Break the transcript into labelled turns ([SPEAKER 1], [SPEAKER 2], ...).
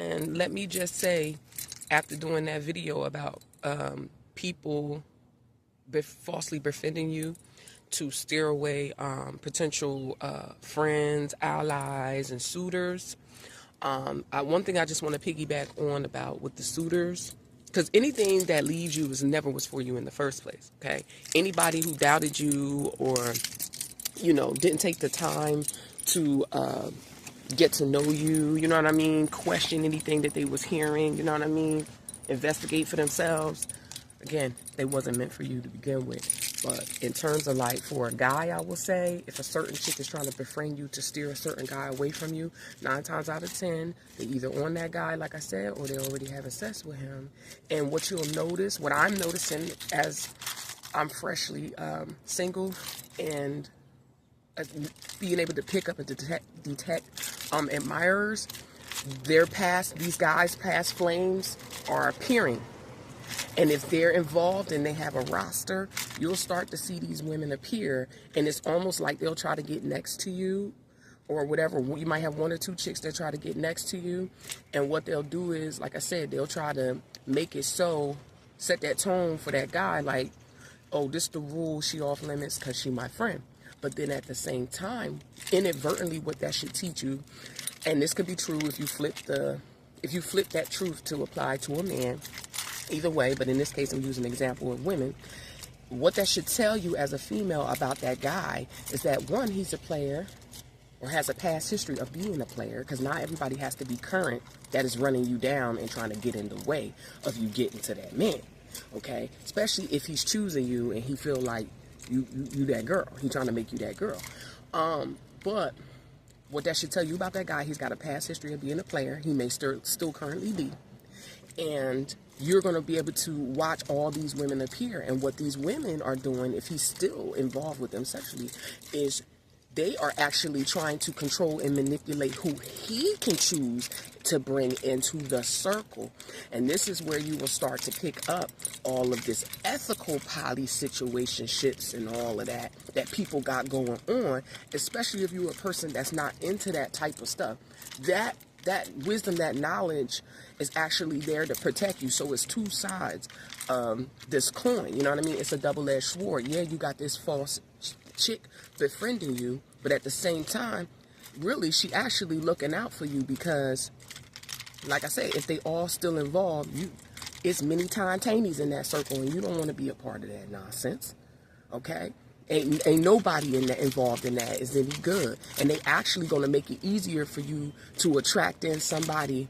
[SPEAKER 1] And let me just say, after doing that video about people falsely befriending you to steer away potential friends, allies, and suitors, one thing I just want to piggyback on about with the suitors, because anything that leaves you was for you in the first place, okay? Anybody who doubted you or, didn't take the time to get to know you, you know what I mean? Question anything that they was hearing, you know what I mean? Investigate for themselves. Again, they wasn't meant for you to begin with. But in terms of like for a guy, I will say, if a certain chick is trying to befriend you to steer a certain guy away from you, 9 times out of 10, they either on that guy, like I said, or they already having sex with him. And what you'll notice, what I'm noticing as I'm freshly single and being able to pick up and detect admirers, these guys' past flames are appearing. And if they're involved and they have a roster, you'll start to see these women appear. And it's almost like they'll try to get next to you or whatever. You might have 1 or 2 chicks that try to get next to you. And what they'll do is, like I said, they'll try to make it so, set that tone for that guy like, oh, this the rule, she off limits because she my friend. But then at the same time, inadvertently, what that should teach you, and this could be true if you flip that truth to apply to a man, either way, but in this case, I'm using an example of women. What that should tell you as a female about that guy is that, one, he's a player or has a past history of being a player, because not everybody has to be current that is running you down and trying to get in the way of you getting to that man, okay? Especially if he's choosing you and he feel like you that girl. He's trying to make you that girl. But what that should tell you about that guy, he's got a past history of being a player. He may still currently be. And you're going to be able to watch all these women appear. And what these women are doing, if he's still involved with them sexually, is they are actually trying to control and manipulate who he can choose to bring into the circle. And this is where you will start to pick up all of this ethical poly situationships and all of that people got going on, especially if you're a person that's not into that type of stuff. That wisdom, that knowledge is actually there to protect you. So it's 2 sides of this coin. You know what I mean? It's a double-edged sword. Yeah, you got this false chick befriending you, but at the same time, really, she actually looking out for you because, like I said, if they all still involved, it's many tinies in that circle, and you don't want to be a part of that nonsense, okay? Ain't nobody involved in that is any good. And they actually going to make it easier for you to attract in somebody